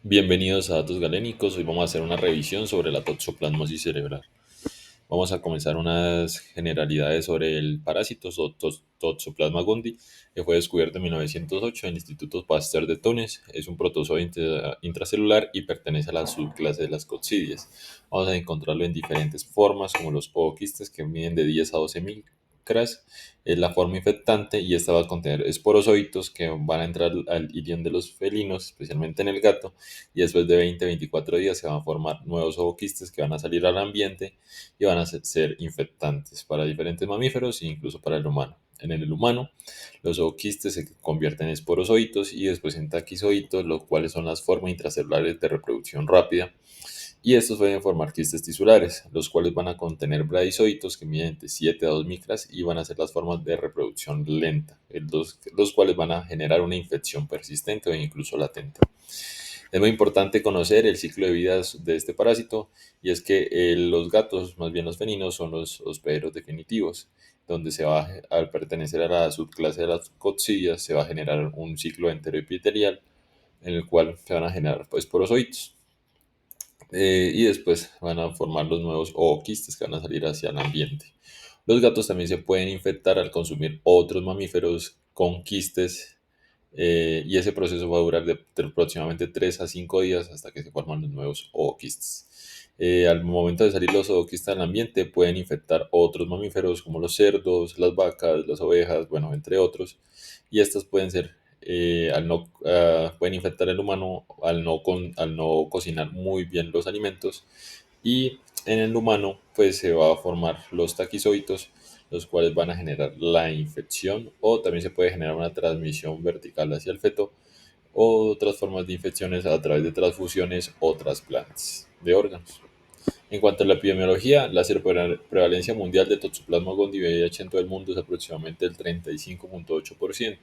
Bienvenidos a Datos Galénicos. Hoy vamos a hacer una revisión sobre la toxoplasmosis cerebral. Vamos a comenzar unas generalidades sobre el parásito Toxoplasma gondii, que fue descubierto en 1908 en el Instituto Pasteur de Túnez. Es un protozoo intracelular y pertenece a la subclase de las coccidias. Vamos a encontrarlo en diferentes formas, como los podoquistes, que miden de 10 a 12 micras. Es la forma infectante y esta va a contener esporozoitos que van a entrar al ilion de los felinos, especialmente en el gato, y después de 20 a 24 días se van a formar nuevos ovoquistes que van a salir al ambiente y van a ser infectantes para diferentes mamíferos e incluso para el humano. En el humano, los ooquistes se convierten en esporozoitos y después en taquizoitos, los cuales son las formas intracelulares de reproducción rápida. Y estos pueden formar quistes tisulares, los cuales van a contener bradizoitos que miden de 7 a 2 micras y van a ser las formas de reproducción lenta, los cuales van a generar una infección persistente o incluso latente. Es muy importante conocer el ciclo de vida de este parásito y es que los gatos, más bien los felinos, son los hospederos definitivos, donde al pertenecer a la subclase de las coccidias, se va a generar un ciclo enteroepitelial en el cual se van a generar pues, porozoitos. Y después van a formar los nuevos ooquistes que van a salir hacia el ambiente. Los gatos también se pueden infectar al consumir otros mamíferos con quistes y ese proceso va a durar de aproximadamente 3 a 5 días hasta que se forman los nuevos ooquistes. Al momento de salir los ooquistes al ambiente pueden infectar otros mamíferos como los cerdos, las vacas, las ovejas, bueno, entre otros, y estos pueden ser pueden infectar al humano al no cocinar muy bien los alimentos y en el humano pues se va a formar los taquizoitos, los cuales van a generar la infección o también se puede generar una transmisión vertical hacia el feto o otras formas de infecciones a través de transfusiones o trasplantes de órganos. En cuanto a la epidemiología, la prevalencia mundial de Toxoplasma gondii VIH en todo el mundo es aproximadamente el 35.8%.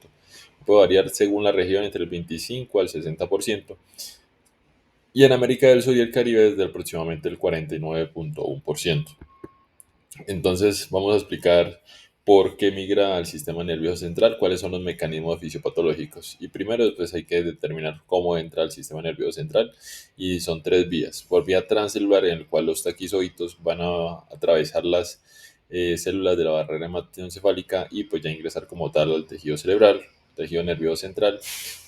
Puede variar según la región entre el 25 al 60%. Y en América del Sur y el Caribe es de aproximadamente el 49.1%. Entonces vamos a explicar por qué migra al sistema nervioso central, cuáles son los mecanismos fisiopatológicos. Y primero pues hay que determinar cómo entra al sistema nervioso central y son tres vías. Por vía transcelular en el cual los taquizoitos van a atravesar las células de la barrera hematoencefálica y pues ya ingresar como tal al tejido cerebral, tejido nervioso central.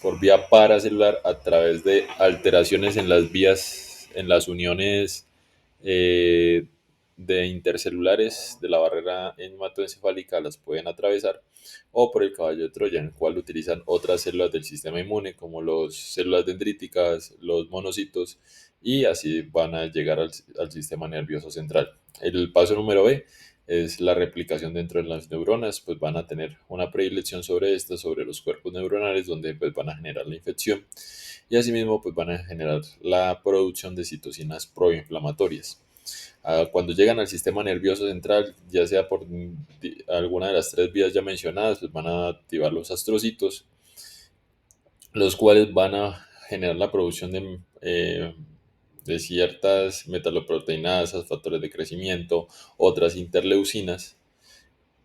Por vía paracelular a través de alteraciones en las vías, en las uniones eh, de intercelulares de la barrera hematoencefálica las pueden atravesar, o por el caballo de Troya, en el cual utilizan otras células del sistema inmune, como las células dendríticas, los monocitos, y así van a llegar al sistema nervioso central. El paso número B es la replicación dentro de las neuronas, pues van a tener una predilección sobre estas, sobre los cuerpos neuronales, donde pues van a generar la infección y asimismo pues van a generar la producción de citocinas proinflamatorias. Cuando llegan al sistema nervioso central, ya sea por alguna de las tres vías ya mencionadas, pues van a activar los astrocitos, los cuales van a generar la producción de ciertas metaloproteinasas, factores de crecimiento, otras interleucinas,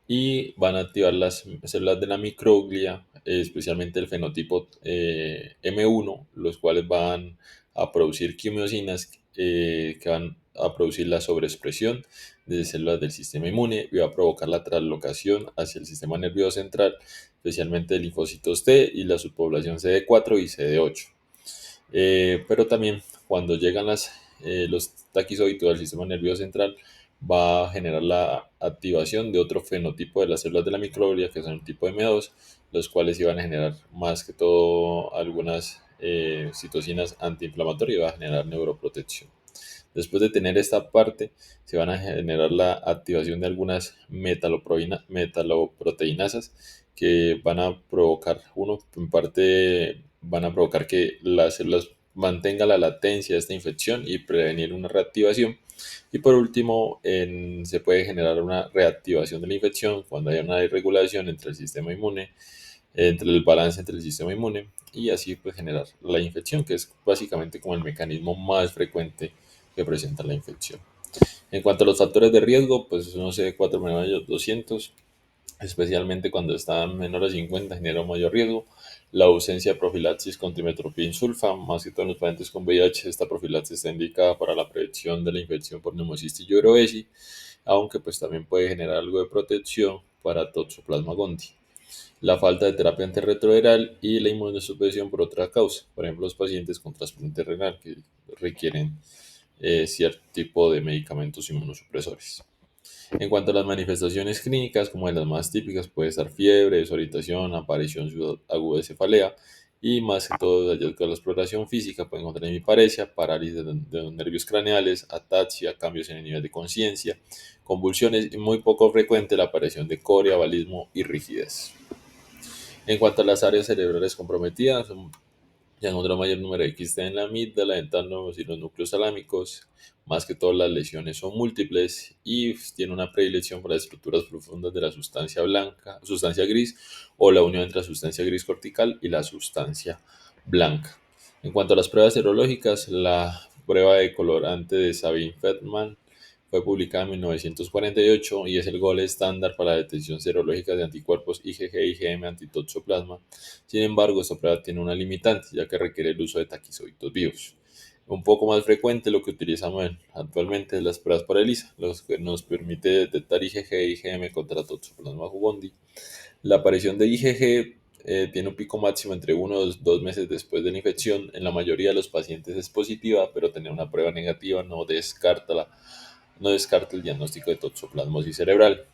y van a activar las células de la microglia, especialmente el fenotipo M1, los cuales van a producir quimiosinas que van a producir la sobreexpresión de células del sistema inmune y va a provocar la translocación hacia el sistema nervioso central, especialmente de linfocitos T y la subpoblación CD4 y CD8. Pero también cuando llegan los taquizoides al sistema nervioso central, va a generar la activación de otro fenotipo de las células de la microglia, que son el tipo M2, los cuales iban a generar más que todo algunas citocinas antiinflamatorias y va a generar neuroprotección. Después de tener esta parte, se van a generar la activación de algunas metaloproteinasas que van a provocar, uno, en parte, van a provocar que las células mantengan la latencia de esta infección y prevenir una reactivación. Y por último, se puede generar una reactivación de la infección cuando hay una irregulación entre el sistema inmune, entre el balance entre el sistema inmune, y así pues generar la infección, que es básicamente como el mecanismo más frecuente que presenta la infección. En cuanto a los factores de riesgo, pues uno se 4 menor a 200, especialmente cuando está menor a 50 genera un mayor riesgo. La ausencia de profilaxis con trimethoprim sulfa, más que todo en los pacientes con VIH, esta profilaxis está indicada para la prevención de la infección por neumocistis y oroesi, aunque pues también puede generar algo de protección para Toxoplasma gondii. La falta de terapia antirretroviral y la inmunosupresión por otra causa, por ejemplo, los pacientes con trasplante renal que requieren cierto tipo de medicamentos inmunosupresores. En cuanto a las manifestaciones clínicas, como de las más típicas, puede estar fiebre, desorientación, aparición aguda de cefalea y más que todo hallazgo de la exploración física, pueden encontrar hemiparesia, parálisis de los nervios craneales, ataxia, cambios en el nivel de conciencia, convulsiones y muy poco frecuente la aparición de coria, balismo y rigidez. En cuanto a las áreas cerebrales comprometidas, ya encontró mayor número de quistes en la amígdala, dentanos y los núcleos talámicos. Más que todo, las lesiones son múltiples y tiene una predilección por las estructuras profundas de la sustancia blanca, sustancia gris o la unión entre la sustancia gris cortical y la sustancia blanca. En cuanto a las pruebas serológicas, la prueba de colorante de Sabin-Feldman fue publicada en 1948 y es el gold estándar para la detección serológica de anticuerpos IgG e IgM antitoxoplasma. Sin embargo, esta prueba tiene una limitante, ya que requiere el uso de taquizoitos vivos. Un poco más frecuente lo que utilizamos actualmente es las pruebas por ELISA, lo que nos permite detectar IgG e IgM contra Toxoplasma gondii. La aparición de IgG tiene un pico máximo entre 1 y 2 meses después de la infección. En la mayoría de los pacientes es positiva, pero tener una prueba negativa no descarta el diagnóstico de toxoplasmosis cerebral.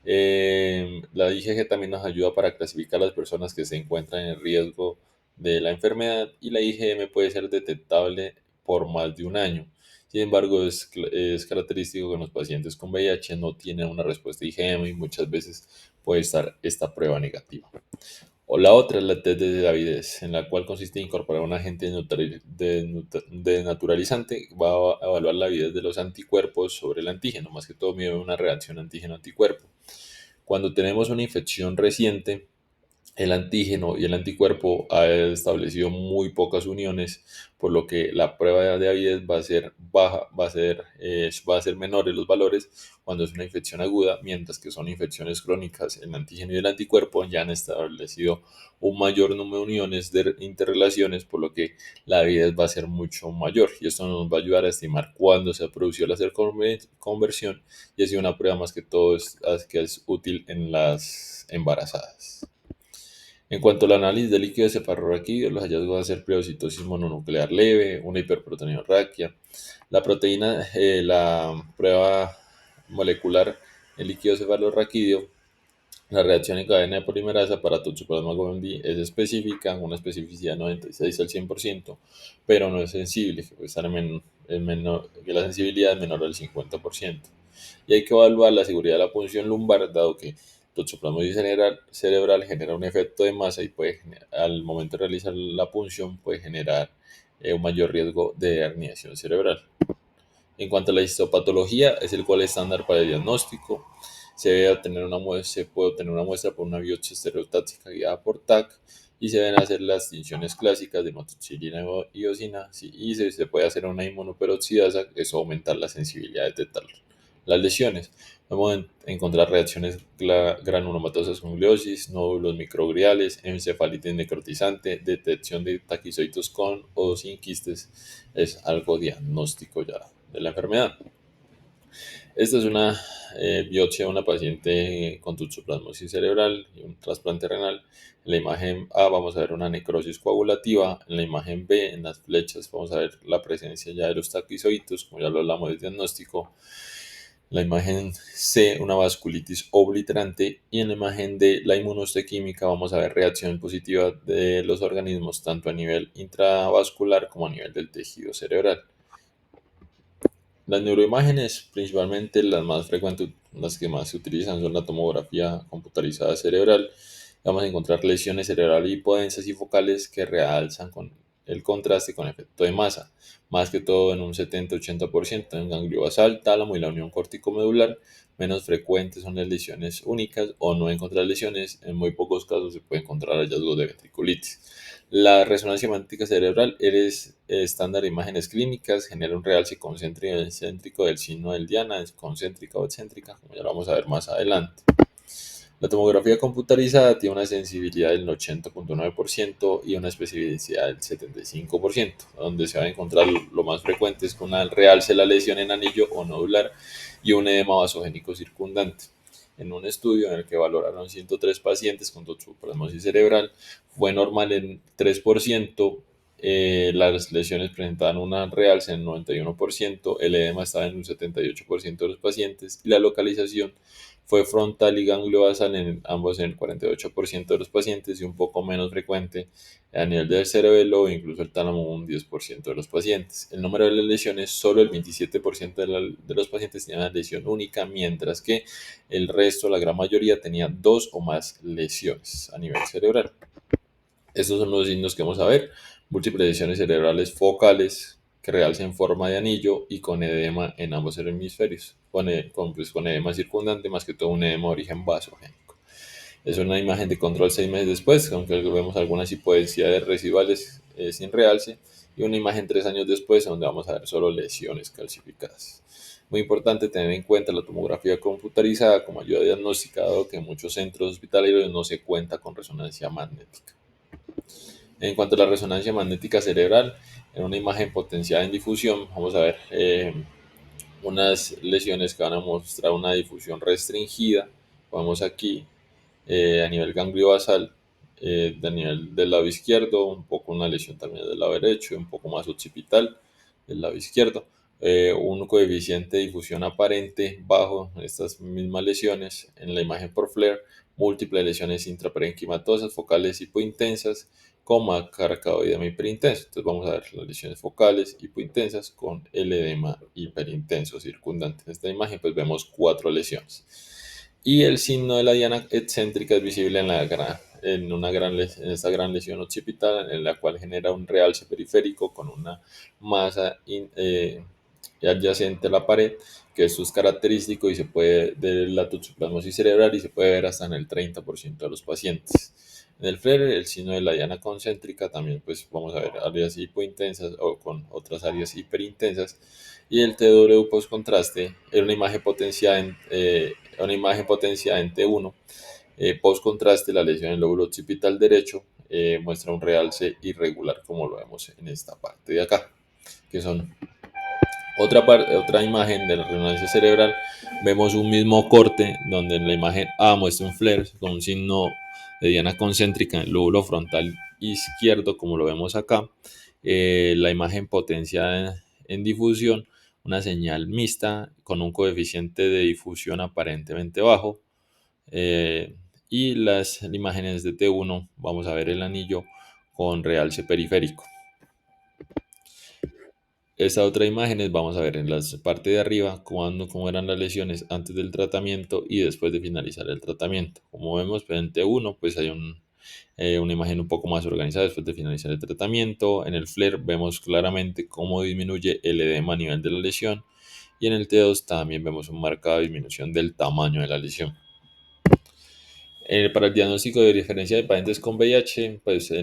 La IgG también nos ayuda para clasificar a las personas que se encuentran en riesgo de la enfermedad y la IgM puede ser detectable por más de un año. Sin embargo, es característico que en los pacientes con VIH no tienen una respuesta IgM y muchas veces puede estar esta prueba negativa. O la otra es la test de Davides, en la cual consiste en incorporar un agente denaturalizante. Va a evaluar la avidez de los anticuerpos sobre el antígeno, más que todo mide una reacción antígeno-anticuerpo. Cuando tenemos una infección reciente, el antígeno y el anticuerpo ha establecido muy pocas uniones, por lo que la prueba de avidez va a ser baja, va a ser menores los valores cuando es una infección aguda, mientras que son infecciones crónicas, el antígeno y el anticuerpo ya han establecido un mayor número de uniones de interrelaciones, por lo que la avidez va a ser mucho mayor y esto nos va a ayudar a estimar cuándo se produció la conversión y así una prueba más que todo que es útil en las embarazadas. En cuanto al análisis de líquido cefalorraquídeo, los hallazgos van a ser pleocitosis mononuclear leve, una hiperproteinorraquia. La prueba molecular en líquido cefalorraquídeo, la reacción en cadena de polimerasa para Toxoplasma gondii es específica, una especificidad 96 al 100%, pero no es sensible, que puede estar que la sensibilidad es menor al 50%. Y hay que evaluar la seguridad de la punción lumbar, dado que toxoplasmosis cerebral genera un efecto de masa y al momento de realizar la punción puede generar un mayor riesgo de herniación cerebral. En cuanto a la histopatología, es el cual estándar para el diagnóstico. Se puede obtener una muestra por una biopsia estereotáxica guiada por TAC y se deben hacer las tinciones clásicas de hematoxilina y eosina y se puede hacer una inmunoperoxidasa, eso aumentar la sensibilidad de detectar las lesiones. Podemos encontrar reacciones granulomatosas con gliosis, nódulos microgliales, encefalitis necrotizante, detección de taquizoitos con o sin quistes, es algo diagnóstico ya de la enfermedad. Esta es una biopsia de una paciente con toxoplasmosis cerebral y un trasplante renal. En la imagen A vamos a ver una necrosis coagulativa. En la imagen B, en las flechas, vamos a ver la presencia ya de los taquizoitos, como ya lo hablamos del diagnóstico. En la imagen C, una vasculitis obliterante. Y en la imagen D, la inmunohistoquímica, vamos a ver reacción positiva de los organismos tanto a nivel intravascular como a nivel del tejido cerebral. Las neuroimágenes, principalmente las más frecuentes, las que más se utilizan son la tomografía computarizada cerebral. Vamos a encontrar lesiones cerebrales hipodensas y focales que realzan con el contraste con efecto de masa, más que todo en un 70-80% en ganglio basal, tálamo y la unión corticomedular. Menos frecuentes son las lesiones únicas o no encontrar lesiones. En muy pocos casos se puede encontrar hallazgos de ventriculitis. La resonancia magnética cerebral es estándar de imágenes clínicas, genera un realce concéntrico y excéntrico del signo del diana, es concéntrica o excéntrica, como ya lo vamos a ver más adelante. La tomografía computarizada tiene una sensibilidad del 80,9% y una especificidad del 75%, donde se va a encontrar lo más frecuente es que una realce la lesión en anillo o nodular y un edema vasogénico circundante. En un estudio en el que valoraron 103 pacientes con toxoplasmosis cerebral, fue normal en 3%, las lesiones presentaban una realce en 91%, el edema estaba en un 78% de los pacientes y la localización fue frontal y ganglio basal en ambos en el 48% de los pacientes y un poco menos frecuente a nivel del cerebelo o incluso el tálamo un 10% de los pacientes. El número de las lesiones, solo el 27% de los pacientes tenía una lesión única, mientras que el resto, la gran mayoría, tenía dos o más lesiones a nivel cerebral. Estos son los signos que vamos a ver: múltiples lesiones cerebrales focales que realzan en forma de anillo y con edema en ambos hemisferios, con edema circundante, más que todo un edema de origen vasogénico. Es una imagen de control 6 meses después, aunque vemos algunas hipodensidades residuales sin realce, y una imagen 3 años después, donde vamos a ver solo lesiones calcificadas. Muy importante tener en cuenta la tomografía computarizada como ayuda diagnóstica, dado que en muchos centros hospitalarios no se cuenta con resonancia magnética. En cuanto a la resonancia magnética cerebral, en una imagen potenciada en difusión, vamos a ver unas lesiones que van a mostrar una difusión restringida. Vamos aquí a nivel ganglio basal, a nivel del lado izquierdo, un poco una lesión también del lado derecho, un poco más occipital del lado izquierdo. Un coeficiente de difusión aparente bajo en estas mismas lesiones en la imagen por FLAIR, múltiples lesiones intraparenquimatosas focales hipointensas con carcaoidema hiperintenso. Entonces vamos a ver las lesiones focales hipointensas con el edema hiperintenso circundante. En esta imagen pues vemos 4 lesiones. Y el signo de la diana excéntrica es visible en esta gran lesión occipital, en la cual genera un realce periférico con una masa adyacente a la pared, que esto es característico y se puede de la toxoplasmosis cerebral y se puede ver hasta en el 30% de los pacientes. En el FLAIR, el signo de la diana concéntrica, también pues vamos a ver áreas hipointensas o con otras áreas hiperintensas. Y el TW post contraste es una imagen potenciada en T1. Post contraste, la lesión en el lóbulo occipital derecho muestra un realce irregular, como lo vemos en esta parte de acá, que son otra imagen de la resonancia cerebral. Vemos un mismo corte donde en la imagen A muestra un flare con un signo de diana concéntrica en el lóbulo frontal izquierdo, como lo vemos acá. La imagen potenciada en difusión, una señal mixta con un coeficiente de difusión aparentemente bajo. Y las imágenes de T1, vamos a ver el anillo con realce periférico. Esta otra imagen vamos a ver en la parte de arriba cómo eran las lesiones antes del tratamiento y después de finalizar el tratamiento. Como vemos, pues en T1 pues hay una imagen un poco más organizada después de finalizar el tratamiento. En el FLAIR vemos claramente cómo disminuye el edema a nivel de la lesión, y en el T2 también vemos una marcada disminución del tamaño de la lesión. Para el diagnóstico de diferencia de pacientes con VIH, pues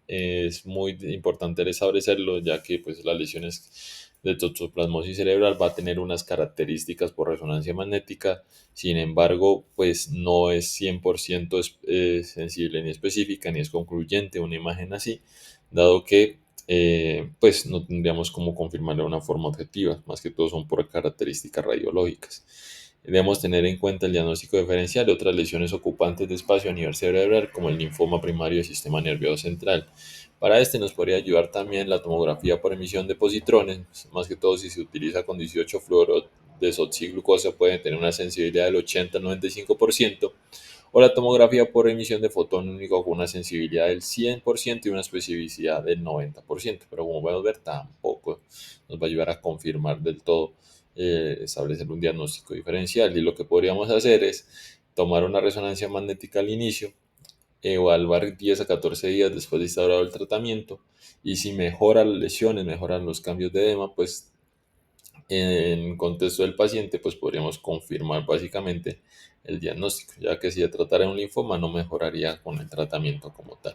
es muy importante establecerlo, ya que pues, las lesiones de toxoplasmosis cerebral va a tener unas características por resonancia magnética. Sin embargo, pues no es 100% sensible ni específica, ni es concluyente una imagen así, dado que pues no tendríamos cómo confirmarlo de una forma objetiva, más que todo son por características radiológicas. Debemos tener en cuenta el diagnóstico diferencial de otras lesiones ocupantes de espacio a nivel cerebral, como el linfoma primario del sistema nervioso central. Para este nos podría ayudar también la tomografía por emisión de positrones, más que todo si se utiliza con 18 fluoro desoxiglucosa puede tener una sensibilidad del 80 al 95%, o la tomografía por emisión de fotón único con una sensibilidad del 100% y una especificidad del 90%, pero como podemos ver tampoco nos va a ayudar a confirmar del todo, establecer un diagnóstico diferencial. Y lo que podríamos hacer es tomar una resonancia magnética al inicio, evaluar 10 a 14 días después de instaurado el tratamiento, y si mejoran las lesiones, mejoran los cambios de edema, pues en contexto del paciente, pues podríamos confirmar básicamente el diagnóstico, ya que si se tratara de un linfoma no mejoraría con el tratamiento como tal.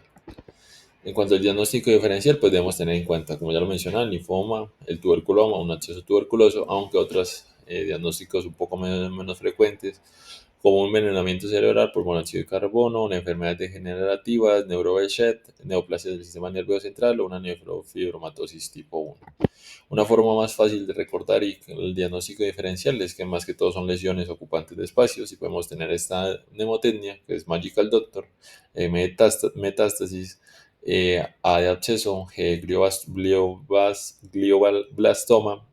En cuanto al diagnóstico diferencial, pues debemos tener en cuenta, como ya lo mencionaba, el linfoma, el tuberculoma, un acceso tuberculoso, aunque otros diagnósticos un poco menos frecuentes, como un envenenamiento cerebral por monóxido de carbono, una enfermedad degenerativa, neurobechet, neoplasia del sistema nervioso central o una nefrofibromatosis tipo 1. Una forma más fácil de recordar y el diagnóstico diferencial es que más que todo son lesiones ocupantes de espacios y podemos tener esta mnemotecnia, que es Magical Doctor, metástasis, A de absceso, G glioblastoma,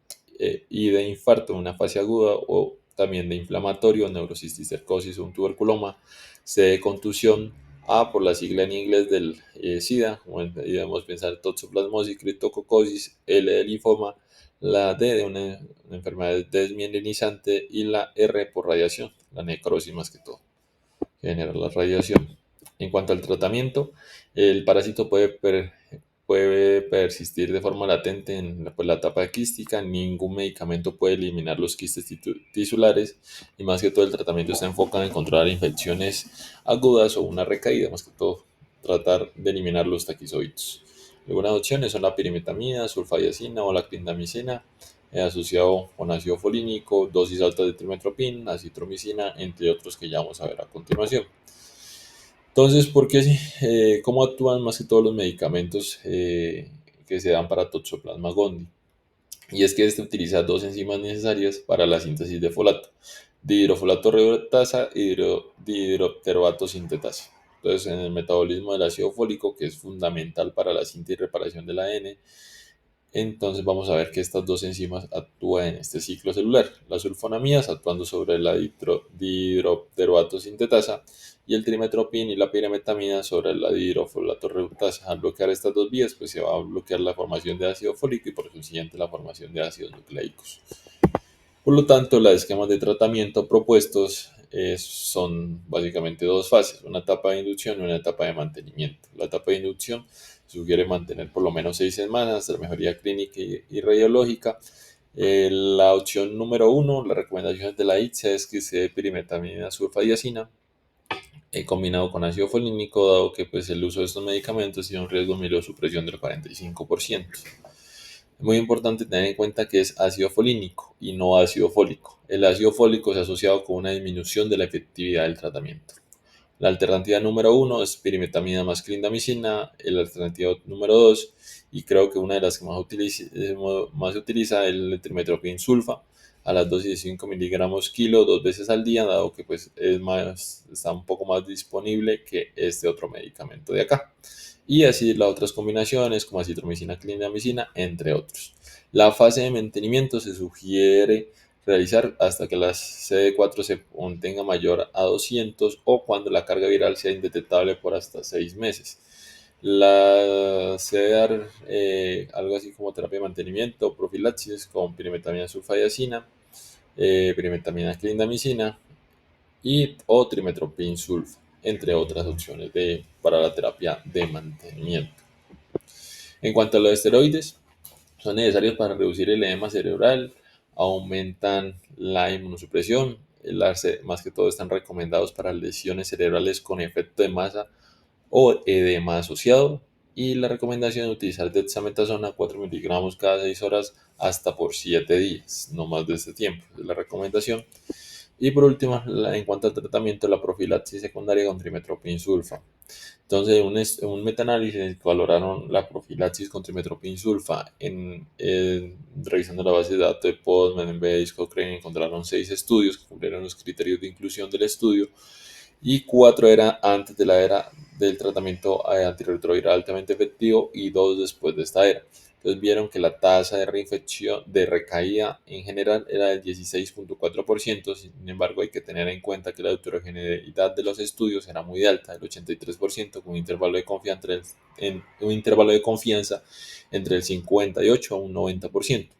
I de infarto, una fase aguda o también de inflamatorio, neurocisticercosis o un tuberculoma, C de contusión, A por la sigla en inglés del SIDA, como debemos pensar toxoplasmosis, criptococosis, L de linfoma, la D de una enfermedad desmielinizante y la R por radiación, la necrosis más que todo, que genera la radiación. En cuanto al tratamiento, el parásito puede persistir de forma latente en la etapa quística. Ningún medicamento puede eliminar los quistes tisulares y más que todo el tratamiento está enfocado en controlar infecciones agudas o una recaída, más que todo tratar de eliminar los taquizoides. Algunas opciones son la pirimetamina, sulfadiacina o la clindamicina, asociado con ácido folínico, dosis altas de trimetoprim, acitromicina, entre otros que ya vamos a ver a continuación. Entonces, ¿por qué sí? ¿Cómo actúan más que todos los medicamentos que se dan para Toxoplasma gondii? Y es que este utiliza dos enzimas necesarias para la síntesis de folato, dihidrofolato reductasa y dihidroteroato sintetasa. Entonces, en el metabolismo del ácido fólico, que es fundamental para la síntesis y reparación del ADN, entonces vamos a ver que estas dos enzimas actúan en este ciclo celular. Las sulfonamidas actuando sobre la dihidroteroato sintetasa y el trimetoprim y la pirimetamina sobre la dihidrofolato reductasa. Al bloquear estas dos vías, pues se va a bloquear la formación de ácido fólico y por consiguiente la formación de ácidos nucleicos. Por lo tanto, los esquemas de tratamiento propuestos son básicamente dos fases, una etapa de inducción y una etapa de mantenimiento. La etapa de inducción sugiere mantener por lo menos 6 semanas de mejoría clínica y radiológica. La opción número uno, las recomendaciones de la ITSE es que se dé pirimetamina sulfadiazina combinado con ácido folínico, dado que pues, el uso de estos medicamentos tiene un riesgo de mielosupresión del 45%. Es muy importante tener en cuenta que es ácido folínico y no ácido fólico. El ácido fólico se ha asociado con una disminución de la efectividad del tratamiento. La alternativa número uno es pirimetamina más clindamicina. La alternativa número dos, y creo que una de las que más se utiliza, es el trimetoprim sulfa a las dosis de 5 miligramos kilo 2 veces al día, dado que pues está un poco más disponible que este otro medicamento de acá. Y así las otras combinaciones como acitromicina, clindamicina, entre otros. La fase de mantenimiento se sugiere realizar hasta que la CD4 se mantenga mayor a 200 o cuando la carga viral sea indetectable por hasta 6 meses. La se debe dar algo así como terapia de mantenimiento o profilaxis con pirimetamina sulfadiazina, pirimetamina clindamicina y o trimetoprim sulfa, entre otras opciones para la terapia de mantenimiento. En cuanto a los esteroides, son necesarios para reducir el edema cerebral, aumentan la inmunosupresión, más que todo están recomendados para lesiones cerebrales con efecto de masa o edema asociado. Y la recomendación es utilizar dexametasona 4 miligramos cada 6 horas hasta por 7 días, no más de este tiempo, es la recomendación. Y por último, en cuanto al tratamiento, la profilaxis secundaria con trimetoprim sulfa. Entonces, un metaanálisis valoraron la profilaxis con trimetoprim sulfa revisando la base de datos de Postman, Base, Cochrane, encontraron 6 estudios que cumplieron los criterios de inclusión del estudio y 4 eran antes de la era del tratamiento antirretroviral altamente efectivo y 2 después de esta era. Entonces vieron que la tasa de reinfección, de recaída en general era del 16.4%, sin embargo hay que tener en cuenta que la heterogeneidad de los estudios era muy alta, el 83%, con un intervalo de confianza entre el 58 a un 90%.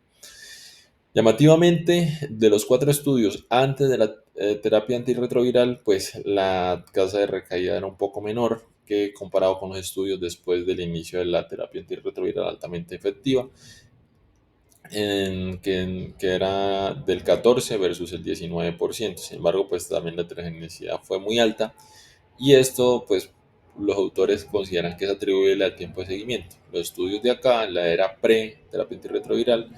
Llamativamente, de los 4 estudios antes de la terapia antirretroviral, pues la tasa de recaída era un poco menor que comparado con los estudios después del inicio de la terapia antirretroviral altamente efectiva, que era del 14 versus el 19%. Sin embargo, pues también la heterogeneidad fue muy alta y esto pues los autores consideran que es atribuible al tiempo de seguimiento. Los estudios de acá, en la era pre-terapia antirretroviral,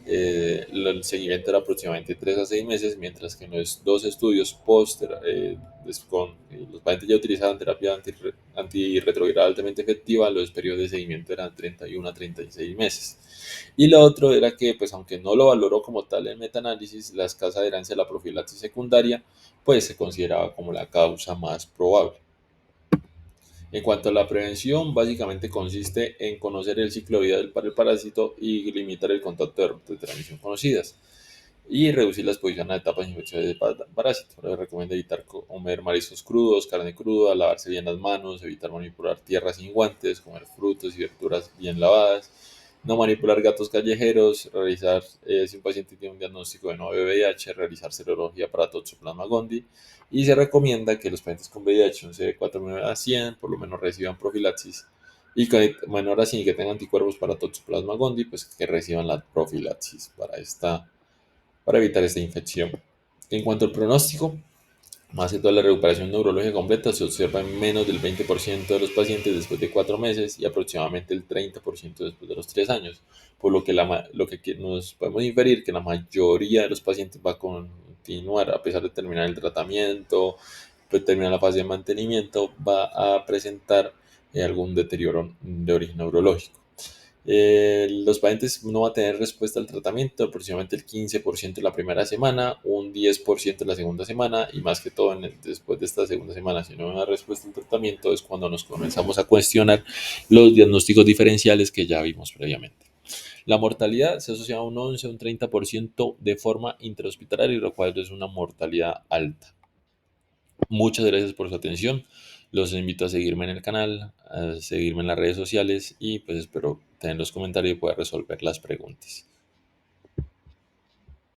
el seguimiento era aproximadamente 3 a 6 meses, mientras que en los dos estudios post, con los pacientes ya utilizaban terapia antirretroviral altamente efectiva, los periodos de seguimiento eran 31 a 36 meses. Y lo otro era que, pues aunque no lo valoró como tal el metaanálisis, la escasa adherencia a la profilaxis secundaria, pues se consideraba como la causa más probable. En cuanto a la prevención, básicamente consiste en conocer el ciclo de vida del parásito y limitar el contacto de rutas de transmisión conocidas y reducir la exposición a etapas infecciosas de parásitos. Se recomienda evitar comer mariscos crudos, carne cruda, lavarse bien las manos, evitar manipular tierra sin guantes, comer frutos y verduras bien lavadas, no manipular gatos callejeros, realizar, si un paciente tiene un diagnóstico de no VIH, realizar serología para Toxoplasma gondii, y se recomienda que los pacientes con VIH, un CD4 a 100, por lo menos reciban profilaxis, y que menor así que tengan anticuerpos para Toxoplasma gondii, pues que reciban la profilaxis para evitar esta infección. En cuanto al pronóstico, más que toda la recuperación neurológica completa se observa en menos del 20% de los pacientes después de 4 meses y aproximadamente el 30% después de los 3 años, por lo que, nos podemos inferir que la mayoría de los pacientes va a continuar a pesar de terminar el tratamiento, pues terminar la fase de mantenimiento, va a presentar algún deterioro de origen neurológico. Los pacientes no van a tener respuesta al tratamiento aproximadamente el 15% en la primera semana, un 10% en la segunda semana y más que todo después de esta segunda semana, si no hay una respuesta al tratamiento es cuando nos comenzamos a cuestionar los diagnósticos diferenciales que ya vimos previamente. La mortalidad se asocia a un 11 o un 30% de forma intrahospitalaria, lo cual es una mortalidad alta. Muchas gracias por su atención. Los invito a seguirme en el canal, a seguirme en las redes sociales y pues espero tener los comentarios y poder resolver las preguntas.